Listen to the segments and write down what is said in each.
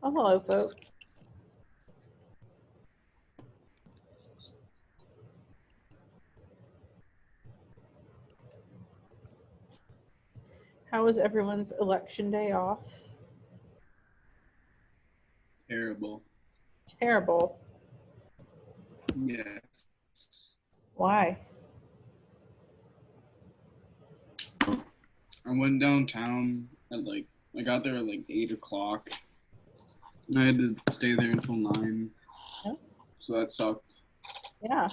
Oh, hello, folks. How was everyone's election day off? Terrible. Terrible. Yes. Why? I went downtown at I got there at 8 o'clock. And I had to stay there until 9. Yeah. So that sucked. Yeah.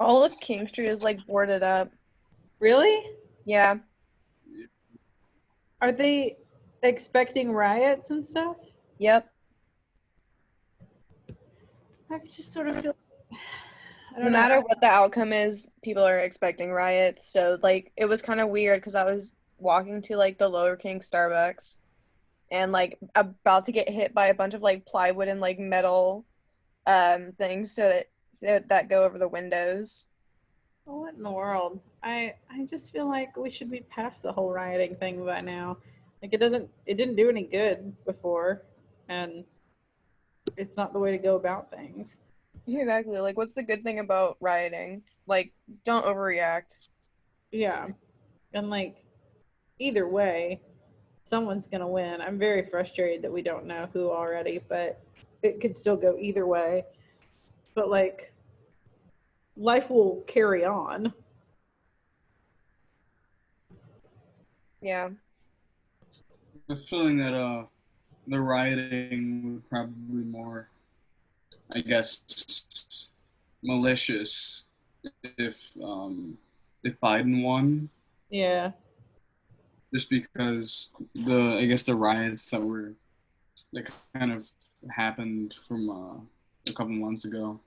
All of King Street is like boarded up. Really? Yeah. Are they expecting riots and stuff? Yep. I just sort of feel. I No don't know. matter what the outcome is, people are expecting riots. So like it was kind of weird because I was walking to like the Lower King Starbucks and like about to get hit by a bunch of like plywood and like metal things that go over the windows. What in the world? I just feel like we should be past the whole rioting thing by now. Like it didn't do any good before, and it's not the way to go about things. Exactly. Like what's the good thing about rioting? Like don't overreact. Yeah. And like either way, someone's going to win. I'm very frustrated that we don't know who already, but it could still go either way. But like life will carry on. Yeah. I have a feeling that the rioting would probably more, I guess, malicious if if Biden won. Yeah. Just because the riots that kind of happened from a couple months ago.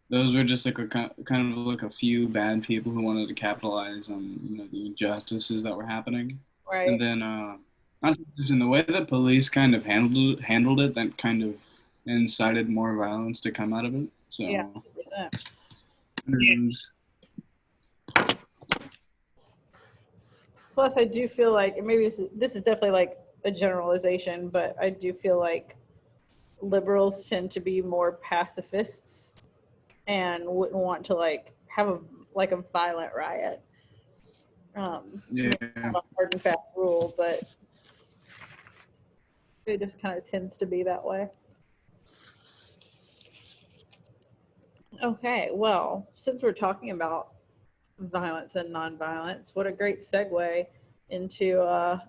Those were just like a kind of like a few bad people who wanted to capitalize on the injustices that were happening, and Right. then not to mention the way that police kind of handled it, that kind of incited more violence to come out of it. So, Yeah. 100%. Plus, I do feel like, and maybe this is definitely like a generalization, but I do feel like liberals tend to be more pacifists and wouldn't want to like have a violent riot. yeah, Not a hard and fast rule, but it just kind of tends to be that way. Okay, well, since we're talking about violence and nonviolence, what a great segue into uh,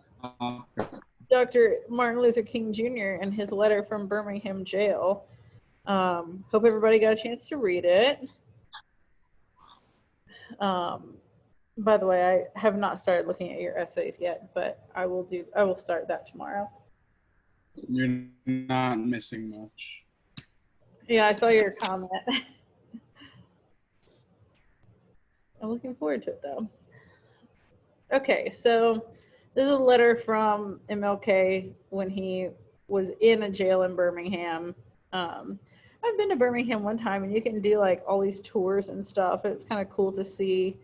Dr. Martin Luther King Jr. and his letter from Birmingham jail. Hope everybody got a chance to read it. Um, by the way, I have not started looking at your essays yet, but I will start that tomorrow. you're not missing much. Yeah, I saw your comment. I'm looking forward to it though. Okay, so this is a letter from MLK when he was in a jail in Birmingham. I've been to Birmingham one time, and you can do like all these tours and stuff. It's kind of cool to see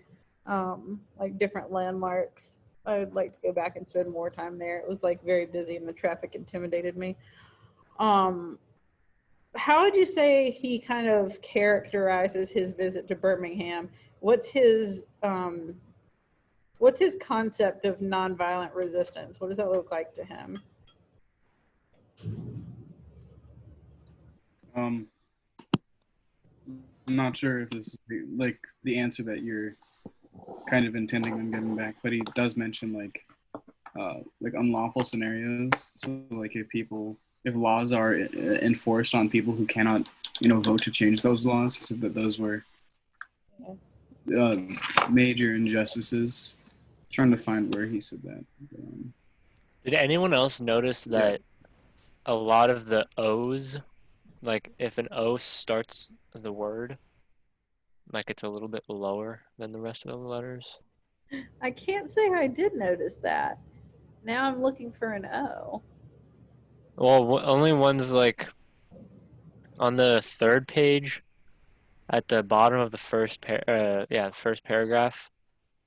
like different landmarks. I would like to go back and spend more time there. It was like very busy, and the traffic intimidated me. Um, how would you say he kind of characterizes his visit to Birmingham? What's his what's his concept of nonviolent resistance? What does that look like to him? Um, I'm not sure if this is the answer that you're kind of intending on getting back, but he does mention like unlawful scenarios. So like if laws are enforced on people who cannot vote to change those laws, he said that those were uh, major injustices. Trying to find where he said that. Did anyone else notice Yeah. that a lot of the O's, like if an O starts the word, like it's a little bit lower than the rest of the letters? I can't say I did notice that. Now I'm looking for an O. Well, only ones like on the third page at the bottom of the first paragraph.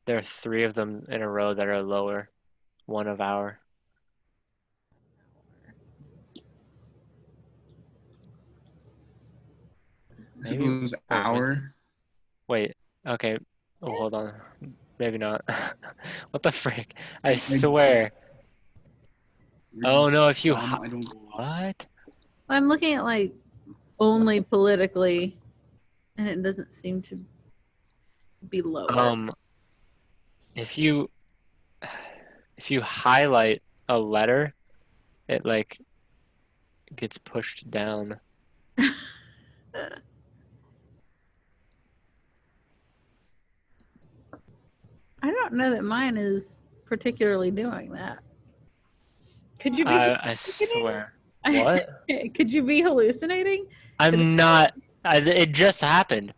There are three of them in a row that are lower, one of our. I Maybe. suppose Wait, was our. Wait. Okay. Oh, hold on. Maybe not. What the frick? I Like, swear. Oh no! If you I don't. what? I'm looking at like only politically, and it doesn't seem to be lower. If you highlight a letter, it like gets pushed down. I don't know that mine is particularly doing that. Could you be I swear. What? Could you be hallucinating? I'm not. It just happened.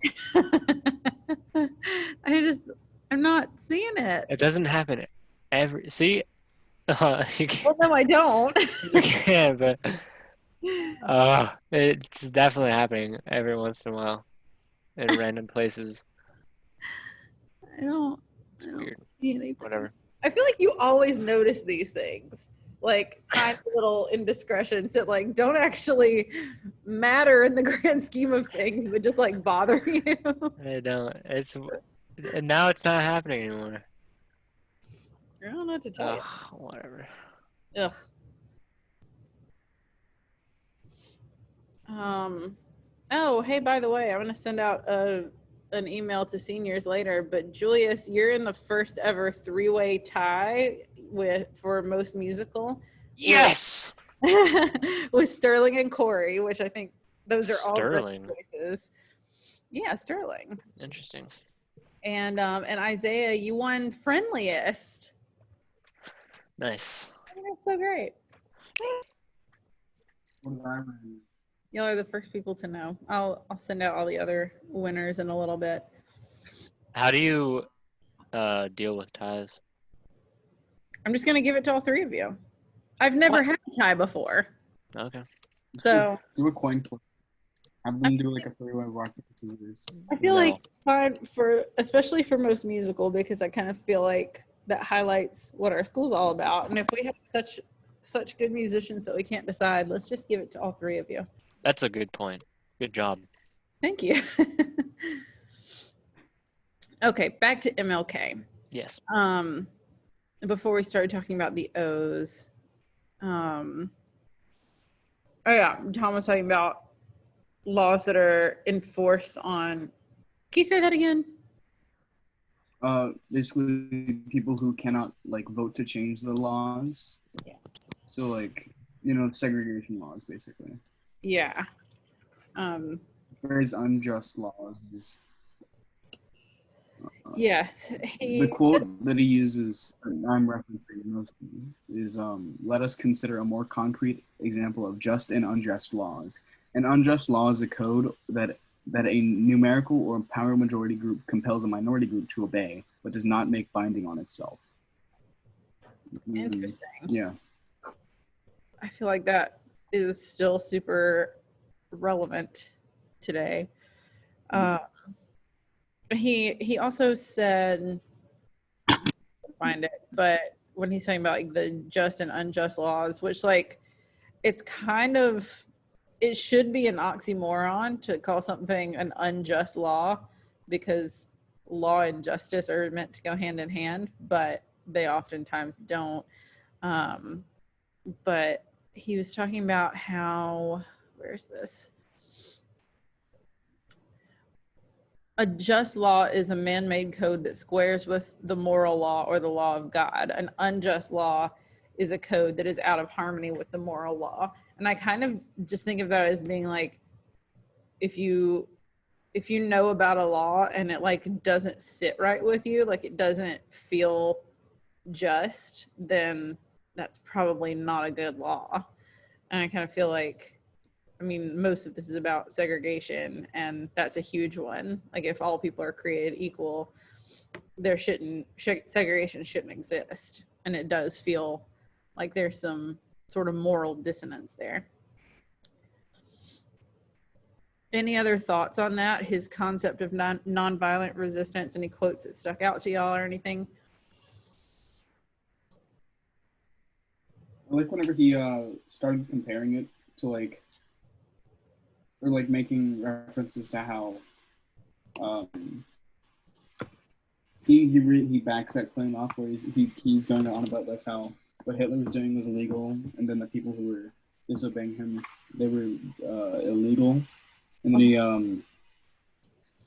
I'm not seeing it. It doesn't happen every. See, you Well, can't. no, I don't. You can't. But it's definitely happening every once in a while in random places. I don't It's weird. see anything. Whatever. I feel like you always notice these things, like tiny little indiscretions that like don't actually matter in the grand scheme of things, but just like bother you. I don't. Now it's not happening anymore. I don't know what to tell Ugh, you. whatever. Ugh. Oh, hey, by the way, I'm gonna send out an email to seniors later, but Julius, you're in the first ever three-way tie for most musical Yes. with Sterling and Corey, which I think those are all great Sterling. choices. Yeah, Sterling. Interesting. And Isaiah, you won friendliest. Nice. I think that's so great. What did I win? Y'all are the first people to know. I'll send out all the other winners in a little bit. How do you deal with ties? I'm just gonna give it to all three of you. I've never What? had a tie before, Okay. so Do a coin flip. Have them do like a three-way rock paper scissors. I feel No. like it's fine especially for most musical, because I kind of feel like that highlights what our school's all about. And if we have such good musicians that we can't decide, let's just give it to all three of you. That's a good point. Good job. Thank you. Okay, back to MLK. Yes. Before we started talking about the O's, oh yeah, Tom was talking about laws that are enforced on. Can you say that again? Basically people who cannot like vote to change the laws. Yes. So like, segregation laws basically. Yeah. Various unjust laws is Yes. the quote that he uses, I'm referencing mostly, is let us consider a more concrete example of just and unjust laws. An unjust law is a code that a numerical or power majority group compels a minority group to obey, but does not make binding on itself. Interesting. Yeah. I feel like that is still super relevant today. He also said, find it, but when he's talking about like the just and unjust laws, which like it's kind of, it should be an oxymoron to call something an unjust law, because law and justice are meant to go hand in hand, but they oftentimes don't. But he was talking about how, where's this? A just law is a man-made code that squares with the moral law or the law of God. An unjust law is a code that is out of harmony with the moral law. And I kind of just think of that as being like, if you know about a law and it like doesn't sit right with you, like it doesn't feel just, then that's probably not a good law. And I kind of feel like, I mean, most of this is about segregation, and that's a huge one. Like, if all people are created equal, segregation shouldn't exist. And it does feel like there's some sort of moral dissonance there. Any other thoughts on that? His concept of nonviolent resistance, any quotes that stuck out to y'all or anything? I like whenever he started comparing it to like or like making references to how um, he backs that claim off where he's going on about like how what Hitler was doing was illegal, and then the people who were disobeying him, they were illegal, and then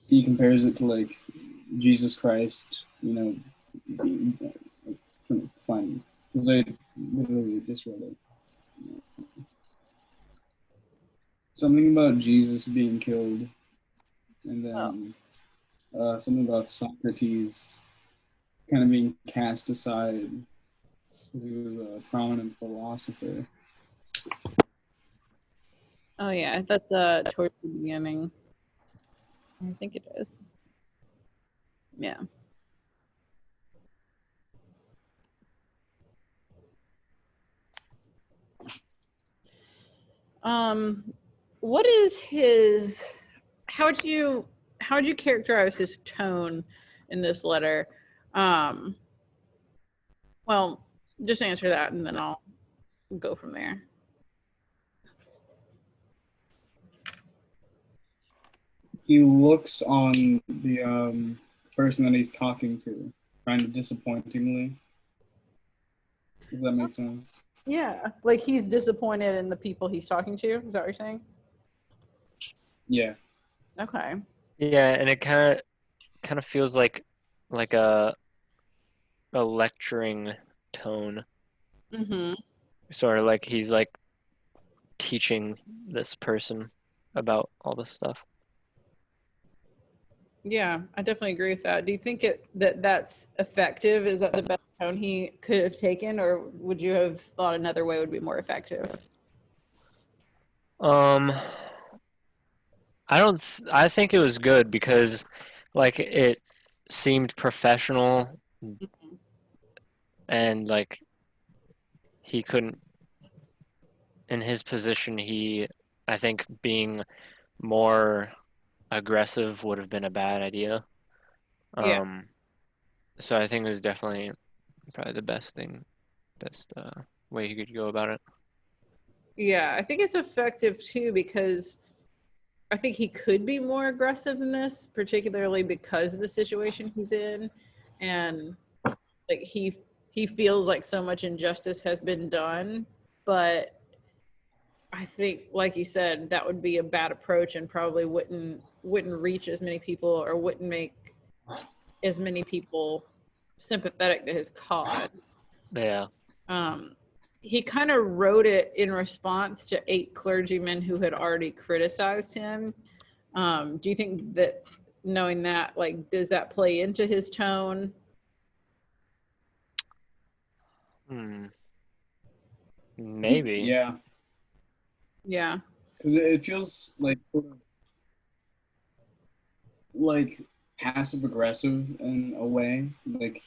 he compares it to like Jesus Christ, you know, being fun because I literally just read it. Something about Jesus being killed, and then something about Socrates kind of being cast aside because he was a prominent philosopher. Oh yeah, that's towards the beginning. I think it is. Yeah. What is his? How would you characterize his tone in this letter? Well, just answer that, and then I'll go from there. He looks on the person that he's talking to, kind of disappointingly. Does that make sense? Yeah, like he's disappointed in the people he's talking to. Is that what you're saying? Yeah. Okay. Yeah, and it kind of feels like a lecturing tone, Mm-hmm. sort of like he's like teaching this person about all this stuff. Yeah, I definitely agree with that. Do you think that's effective? Is that the best tone he could have taken, or would you have thought another way would be more effective? I think it was good because like it seemed professional and like he couldn't in his position I think being more aggressive would have been a bad idea. Yeah. So I think it was definitely probably the best way you could go about it. Yeah, I think it's effective too because I think he could be more aggressive than this, particularly because of the situation he's in, and like he feels like so much injustice has been done. But I think, like you said, that would be a bad approach and probably wouldn't reach as many people or wouldn't make as many people sympathetic to his cause. Yeah. He kind of wrote it in response to 8 clergymen who had already criticized him. Do you think that knowing that, like, does that play into his tone? Maybe. Yeah. Yeah. Because it feels like sort of like passive aggressive in a way. Like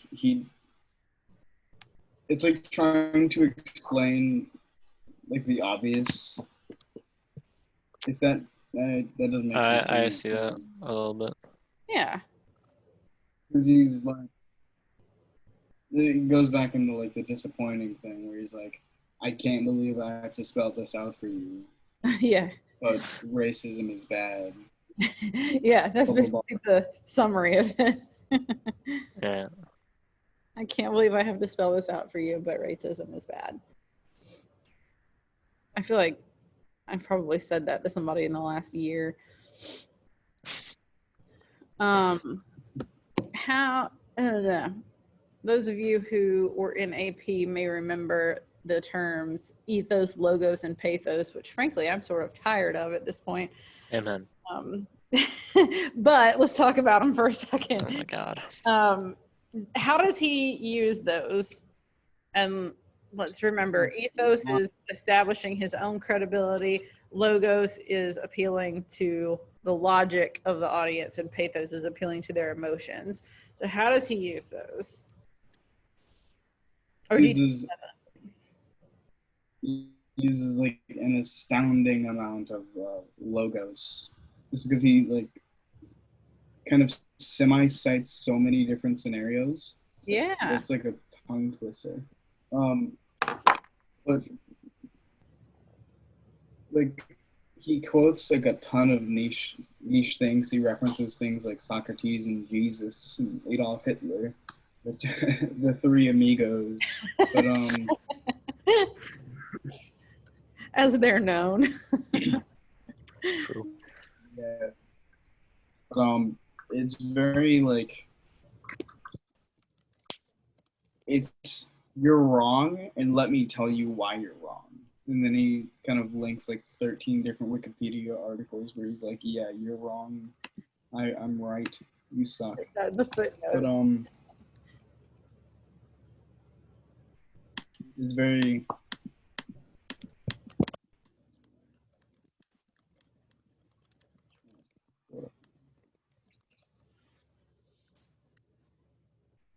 it's like trying to explain like the obvious. If that doesn't make sense. I see that a little bit. Yeah. Because he's like, it goes back into like the disappointing thing where he's like, I can't believe I have to spell this out for you, Yeah. but racism is bad. Yeah, that's basically the summary of this. Yeah. I can't believe I have to spell this out for you, but racism is bad. I feel like I've probably said that to somebody in the last year. Those of you who were in AP may remember the terms ethos, logos, and pathos, which frankly I'm sort of tired of at this point. Amen. But let's talk about them for a second. Oh my God. How does he use those? And let's remember, ethos is establishing his own credibility. Logos is appealing to the logic of the audience, and pathos is appealing to their emotions. So how does he use those? Or Uses like an astounding amount of logos, just because he like kind of semi-cites so many different scenarios. Yeah. It's like a tongue twister. But like he quotes like a ton of niche things. He references things like Socrates and Jesus and Adolf Hitler, the, the three amigos. But As they're known. True. yeah. But, it's very like it's you're wrong, and let me tell you why you're wrong. And then he kind of links like 13 different Wikipedia articles where he's like, yeah, you're wrong. I'm right. You suck. The But footnotes. it's very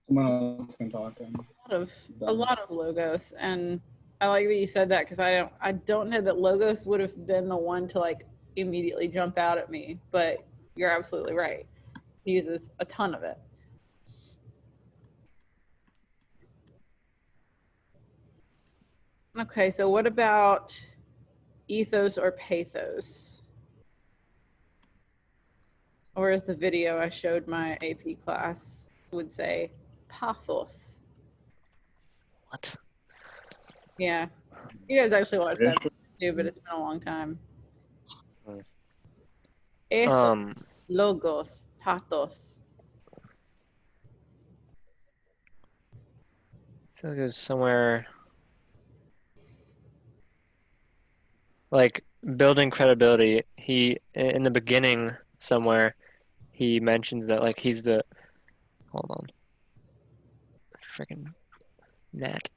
someone else can talk. A lot of logos, and I like that you said that because I don't know that logos would have been the one to like immediately jump out at me, but you're absolutely right. He uses a ton of it. Okay, so what about ethos or pathos? Or as the video I showed my AP class would say, pathos. What? Yeah. You guys actually watched that too, but it's been a long time. Ethos, logos, pathos. I feel like it was somewhere like building credibility. He in the beginning somewhere he mentions that like he's the hold on freaking net.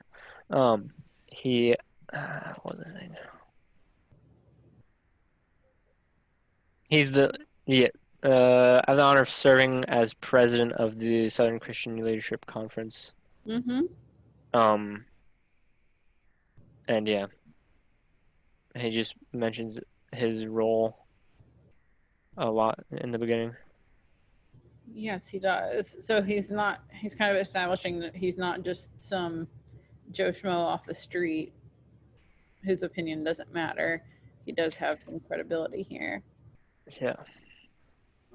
He what was his name? He's the yeah. I have the honor of serving as president of the Southern Christian Leadership Conference. Mm-hmm. And yeah, he just mentions his role a lot in the beginning. Yes, he does. So he's kind of establishing that he's not just some Joe Schmo off the street whose opinion doesn't matter. He does have some credibility here. Yeah.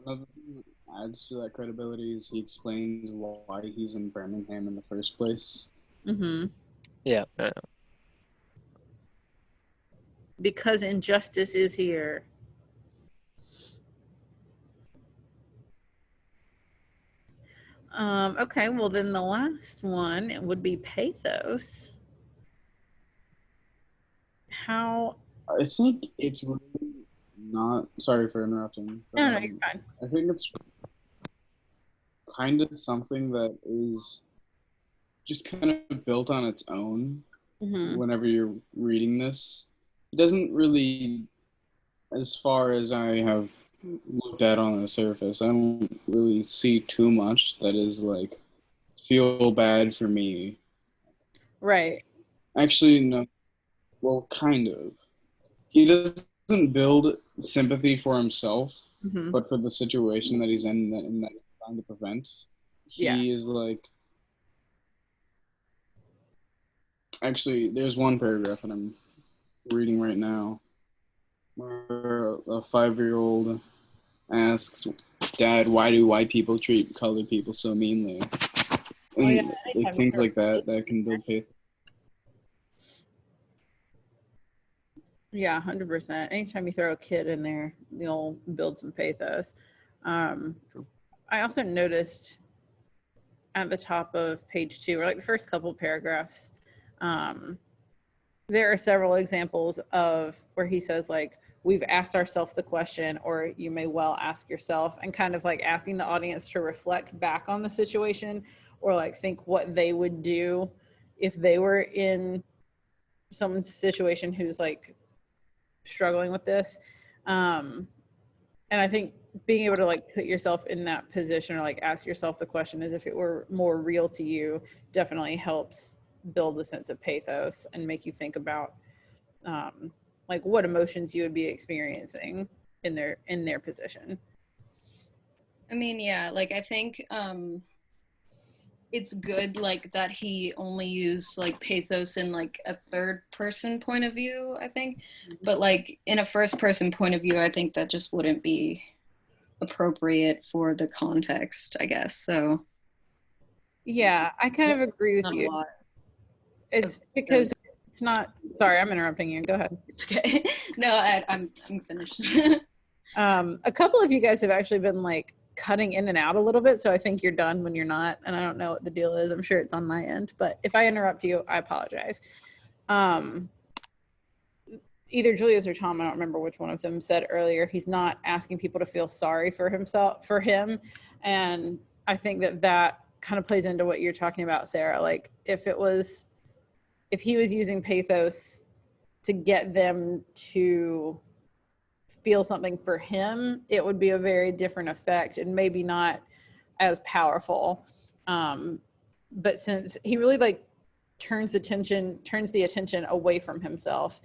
Another thing that adds to that credibility is he explains why he's in Birmingham in the first place. Mm-hmm. Yeah. Because injustice is here. Okay, well then the last one it would be pathos. How? I think it's really not. Sorry for interrupting. But, No, you're fine. I think it's kind of something that is just kind of built on its own. Mm-hmm. Whenever you're reading this, it doesn't really, as far as I have looked at on the surface, I don't really see too much that is like feel bad for me. Right. Actually, no. Well, kind of. He doesn't build sympathy for himself, Mm-hmm. but for the situation that he's in that he's trying to prevent. He is like. Actually, there's one paragraph that I'm reading right now where a 5-year-old asks, "Dad, why do white people treat colored people so meanly?" And like things like that can build faith. Yeah, 100%. Anytime you throw a kid in there, you'll build some pathos. I also noticed at the top of page 2, or like the first couple paragraphs, there are several examples of where he says like, we've asked ourselves the question, or you may well ask yourself, and kind of like asking the audience to reflect back on the situation, or like think what they would do if they were in someone's situation who's like struggling with this. And I think being able to like put yourself in that position, or like ask yourself the question as if it were more real to you, definitely helps build a sense of pathos and make you think about like what emotions you would be experiencing in their position. I mean, yeah, like I think it's good like that he only used like pathos in like a third person point of view, I think. But like in a first person point of view, I think that just wouldn't be appropriate for the context, I guess. So Yeah, I kind of agree with not a you. lot. It's because it's not. Sorry, I'm interrupting you. Go ahead. Okay. No, I'm finished. A couple of you guys have actually been like cutting in and out a little bit, so I think you're done when you're not, and I don't know what the deal is. I'm sure it's on my end, but if I interrupt you, I apologize. Either Julius or Tom, I don't remember which one of them, said earlier he's not asking people to feel sorry for him, and I think that kind of plays into what you're talking about, Sarah. Like if he was using pathos to get them to feel something for him, it would be a very different effect and maybe not as powerful. But since he really like turns the attention away from himself,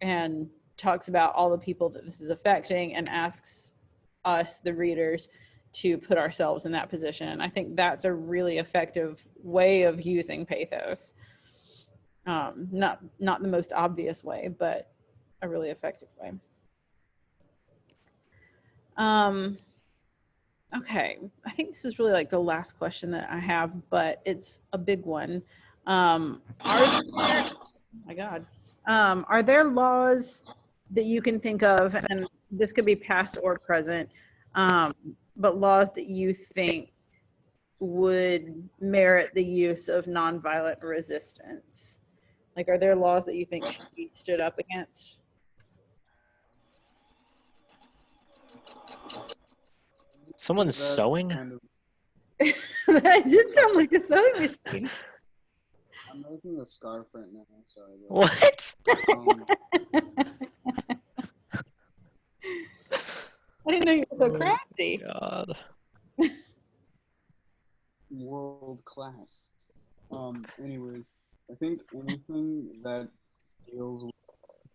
and talks about all the people that this is affecting and asks us, the readers, to put ourselves in that position. I think that's a really effective way of using pathos. Not the most obvious way, but a really effective way. Okay, I think this is really like the last question that I have, but it's a big one. Are there laws that you can think of, and this could be past or present, but laws that you think would merit the use of nonviolent resistance? Like, are there laws that you think should be stood up against? Someone's That sewing? kind of- That did sound like a sewing machine. I'm making a scarf right now. Sorry. What? Um, I didn't know you were so crafty. God. world class. Anyways, I think anything that deals with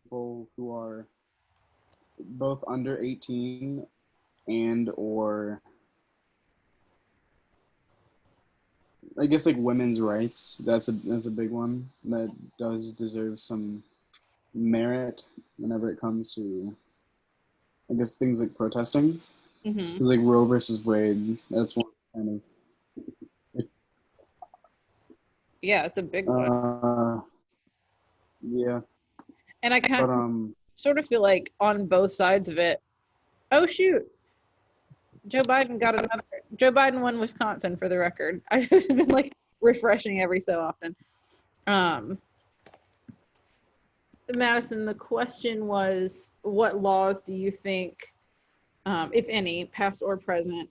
people who are both under 18 and or I guess like women's rights, that's a big one that does deserve some merit whenever it comes to I guess things like protesting. Mm-hmm. Because like Roe versus Wade, that's one kind Yeah, it's a big one. of yeah. And I kind But of sort of feel like on both sides of it. Oh shoot. Joe Biden won Wisconsin, for the record. I've been like refreshing every so often. Madison, the question was, what laws do you think, if any, past or present,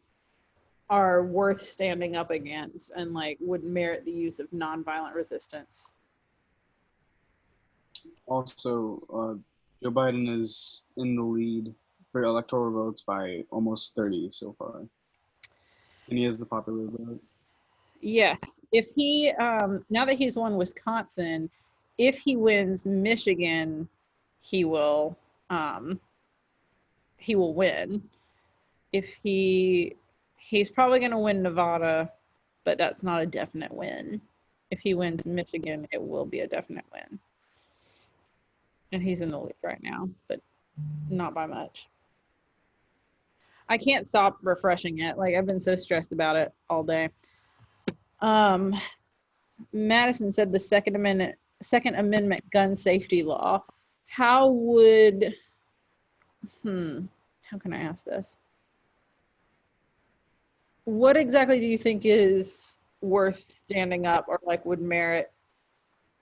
are worth standing up against and like would merit the use of nonviolent resistance? also Joe Biden is in the lead for electoral votes by almost 30 so far. And he has the popular vote. Yes. If he, now that he's won Wisconsin, if he wins Michigan, he will win. If he's probably going to win Nevada, but that's not a definite win. If he wins Michigan, it will be a definite win. And he's in the lead right now, but not by much. I can't stop refreshing it. Like, I've been so stressed about it all day. Madison said the Second Amendment gun safety law. How would, how can I ask this? What exactly do you think is worth standing up or like would merit?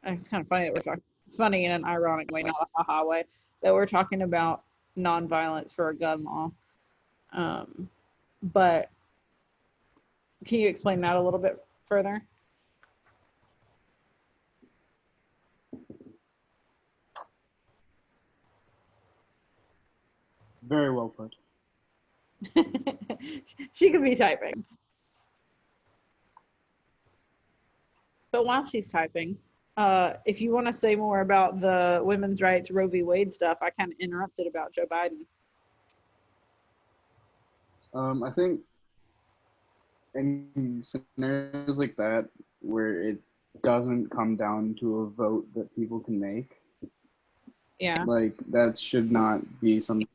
It's kind of funny that we're talking, funny in an ironic way, not a haha way, that we're talking about nonviolence for a gun law. But can you explain that a little bit further? Very well put. She could be typing. But while she's typing, if you want to say more about the women's rights Roe v. Wade stuff, I kind of interrupted about Joe Biden. I think in scenarios like that where it doesn't come down to a vote that people can make, Yeah. like that should not be something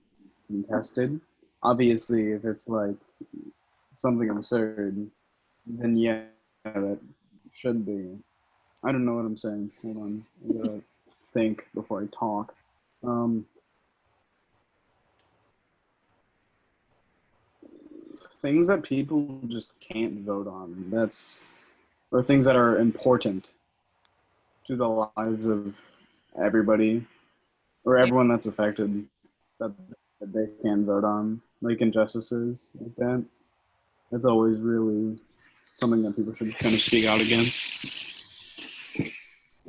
contested. Obviously, if it's like something absurd, then yeah, that should be. I don't know what I'm saying. Hold on, I gotta think before I talk. Things that people just can't vote on. Or things that are important to the lives of everybody or everyone that's affected that, that they can vote on, like injustices like that. That's always really something that people should kind of speak out against.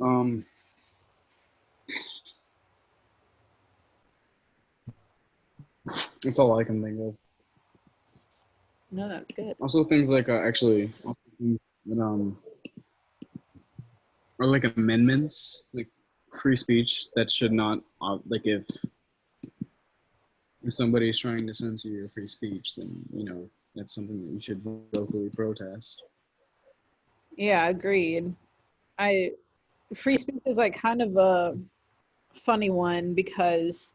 Um, that's all I can think of. No, that's good. Also, things like actually, also things that, or like amendments, like free speech that should not like if somebody's trying to censor your free speech, then that's something that you should vocally protest. Yeah, agreed. Free speech is like kind of a funny one because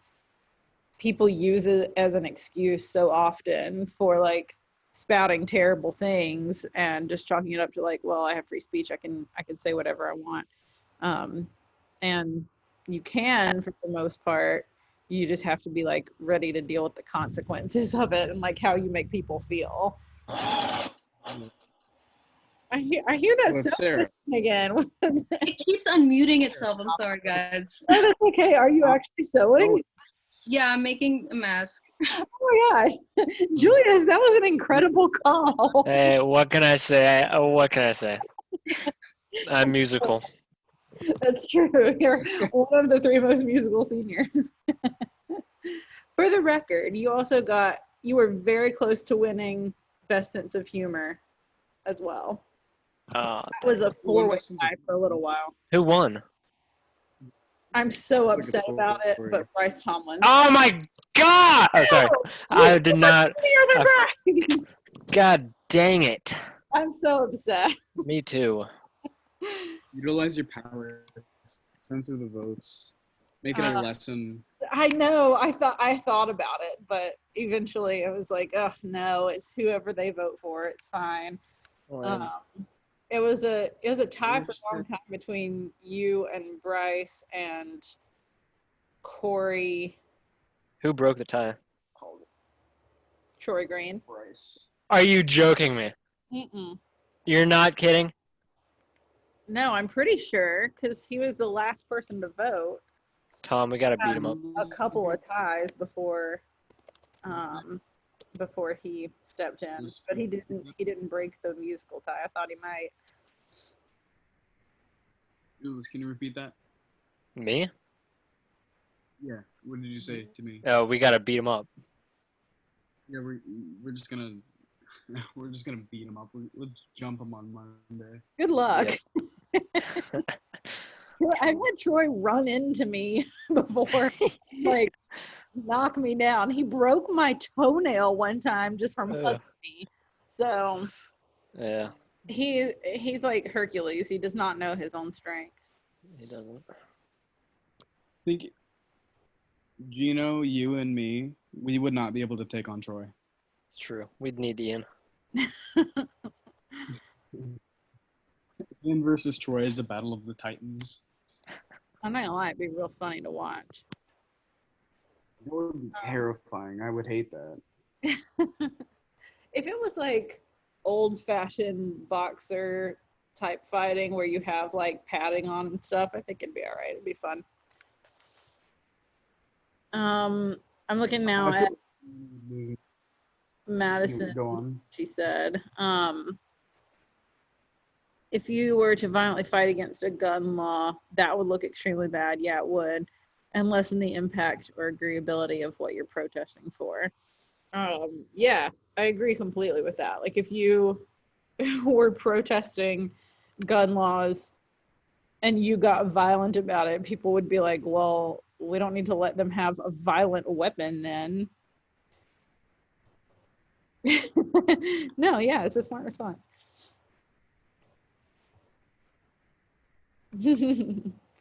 people use it as an excuse so often for like spouting terrible things and just chalking it up to like, well, I have free speech, I can say whatever I want. And you can for the most part. You just have to be like ready to deal with the consequences of it and like how you make people feel. I hear that But sound Sarah, again. It keeps unmuting itself. I'm sorry, guys. Oh, that's okay. Are you actually sewing? Yeah, I'm making a mask. Oh my gosh. Julius, that was an incredible call. Hey, what can I say? What can I say? I'm musical. That's true. You're one of the 3 most musical seniors. For the record, you were very close to winning Best Sense of Humor as well. That was a 4-way tie for a little while. Who won? I'm so upset about it, but Bryce Tomlin. Oh my God! Oh, sorry. I did not. God dang it. I'm so upset. Me too. utilize your power, censor the votes, make it a lesson. I know. I thought about it, but eventually I was like, oh no, it's whoever they vote for. It's fine. It was a tie for a long time between you and Bryce and Corey. Who broke the tie? Troy Green. Bryce. Are you joking me? Mm-mm. You're not kidding? No, I'm pretty sure because he was the last person to vote. Tom, we gotta beat him up. A couple of ties before he stepped in, but he didn't break the musical tie. I thought he might. Can you repeat that? Me? Yeah. What did you say to me? Oh, we gotta beat him up. Yeah, we're just gonna beat him up. We'll jump him on Monday. Good luck. I've had Troy run into me before, like knock me down. He broke my toenail one time just from hugging me. So yeah, he's like Hercules. He does not know his own strength. He doesn't. I think Gino, you and me, we would not be able to take on Troy. It's true. We'd need Ian. Ian versus Troy is the battle of the Titans. I'm not gonna lie, it'd be real funny to watch. That would be terrifying. I would hate that. If it was like old-fashioned boxer type fighting where you have like padding on and stuff, I think it'd be all right. It'd be fun. I'm looking now at Madison. Go on. She said, if you were to violently fight against a gun law, that would look extremely bad. Yeah, it would, and lessen the impact or agreeability of what you're protesting for. Yeah, I agree completely with that. Like if you were protesting gun laws and you got violent about it, people would be like, well, we don't need to let them have a violent weapon then. No, yeah, it's a smart response.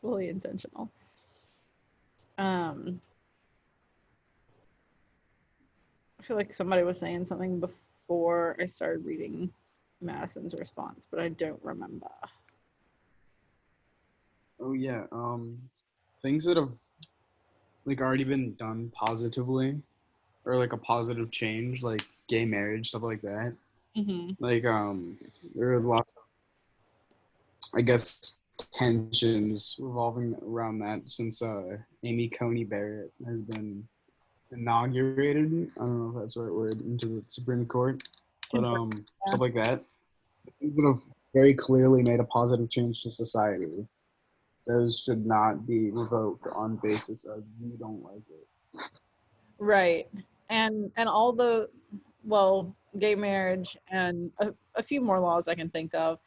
Fully intentional. I feel like somebody was saying something before I started reading Madison's response, but I don't remember. Oh yeah, things that have like already been done positively, or like a positive change, like gay marriage, stuff like that. Mm-hmm. Like there are lots of, I guess, tensions revolving around that since Amy Coney Barrett has been inaugurated. I don't know if that's the right word, into the Supreme Court, but stuff like that. Things that have very clearly made a positive change to society. Those should not be revoked on basis of you don't like it. Right. And all the, well, gay marriage and a few more laws I can think of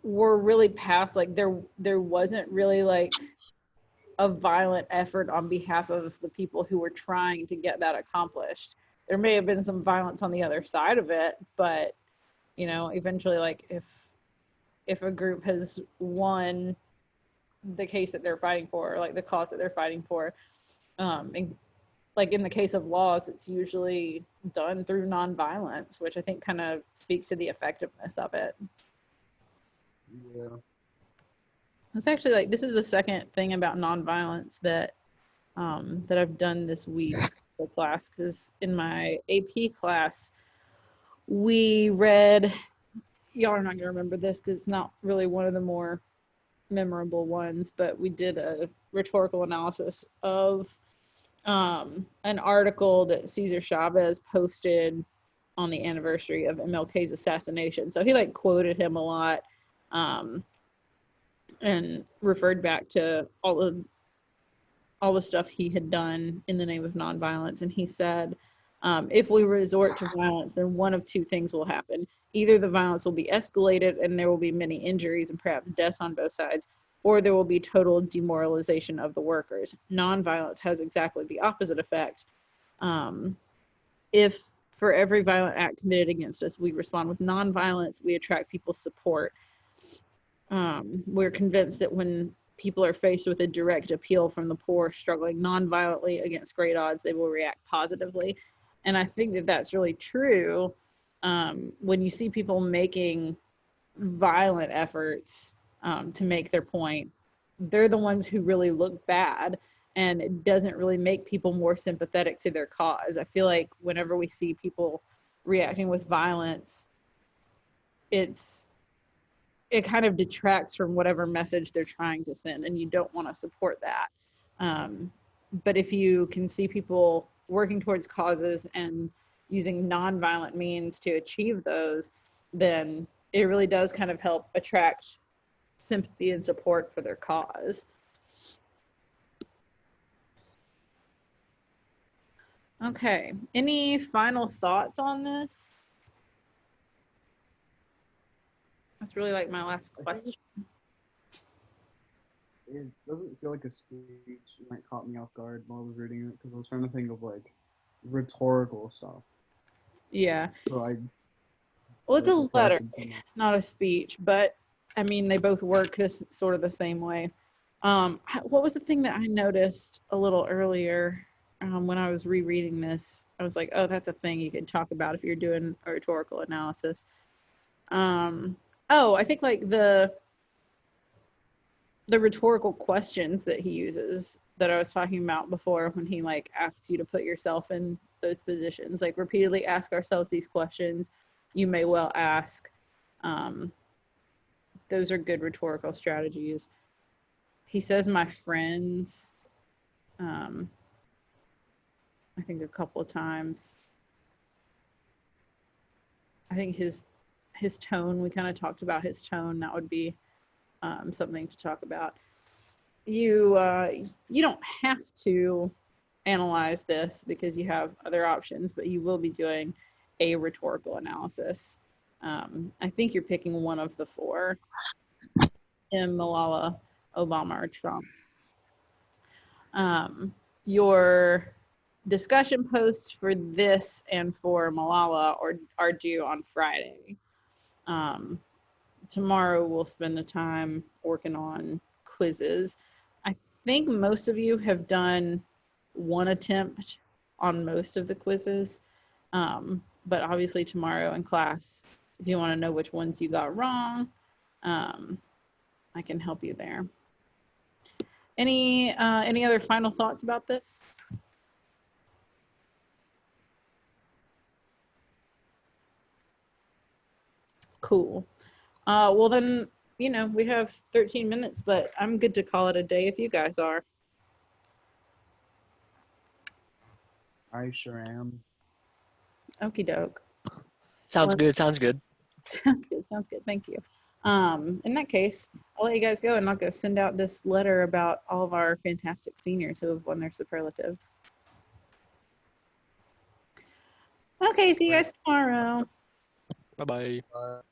were really passed. Like there wasn't really like a violent effort on behalf of the people who were trying to get that accomplished. There may have been some violence on the other side of it, but you know, eventually, like if a group has won the case that they're fighting for, or like the cause that they're fighting for, and like in the case of laws, it's usually done through nonviolence, which I think kind of speaks to the effectiveness of it. Yeah. It's actually like this is the second thing about nonviolence that that I've done this week for class, because in my AP class we read, y'all are not going to remember this because it's not really one of the more memorable ones, but we did a rhetorical analysis of an article that Cesar Chavez posted on the anniversary of MLK's assassination. So he like quoted him a lot, and referred back to all the stuff he had done in the name of nonviolence. And he said, if we resort to violence, then one of two things will happen. Either the violence will be escalated and there will be many injuries and perhaps deaths on both sides, or there will be total demoralization of the workers. Nonviolence has exactly the opposite effect. If for every violent act committed against us, we respond with nonviolence, we attract people's support. We're convinced that when people are faced with a direct appeal from the poor struggling nonviolently against great odds, they will react positively. And I think that that's really true. When you see people making violent efforts to make their point, they're the ones who really look bad, and it doesn't really make people more sympathetic to their cause. I feel like whenever we see people reacting with violence, it kind of detracts from whatever message they're trying to send, and you don't want to support that. But if you can see people working towards causes and using nonviolent means to achieve those, then it really does kind of help attract sympathy and support for their cause. Okay, any final thoughts on this? That's really like my last question. It doesn't feel like a speech. It might caught me off guard while I was reading it because I was trying to think of like rhetorical stuff. Yeah. So Well, it's a letter, not a speech, but I mean, they both work this sort of the same way. What was the thing that I noticed a little earlier when I was rereading this? I was like, oh, that's a thing you could talk about if you're doing a rhetorical analysis. I think like the rhetorical questions that he uses that I was talking about before, when he like asks you to put yourself in those positions, like repeatedly ask ourselves these questions. You may well ask. Those are good rhetorical strategies. He says, my friends, I think a couple of times. I think his tone, we kind of talked about his tone. That would be something to talk about. You don't have to analyze this because you have other options, but you will be doing a rhetorical analysis. I think you're picking one of the four: him, Malala, Obama, or Trump. Your discussion posts for this and for Malala are due on Friday. Tomorrow we'll spend the time working on quizzes. I think most of you have done one attempt on most of the quizzes, but obviously tomorrow in class, if you want to know which ones you got wrong, I can help you there. Any other final thoughts about this? Cool. Well then, we have 13 minutes, but I'm good to call it a day if you guys are. I sure am. Okie doke. Sounds Well- good. Sounds good. Sounds good. Sounds good. Thank you. In that case, I'll let you guys go and I'll go send out this letter about all of our fantastic seniors who have won their superlatives. Okay, see you guys tomorrow. Bye bye.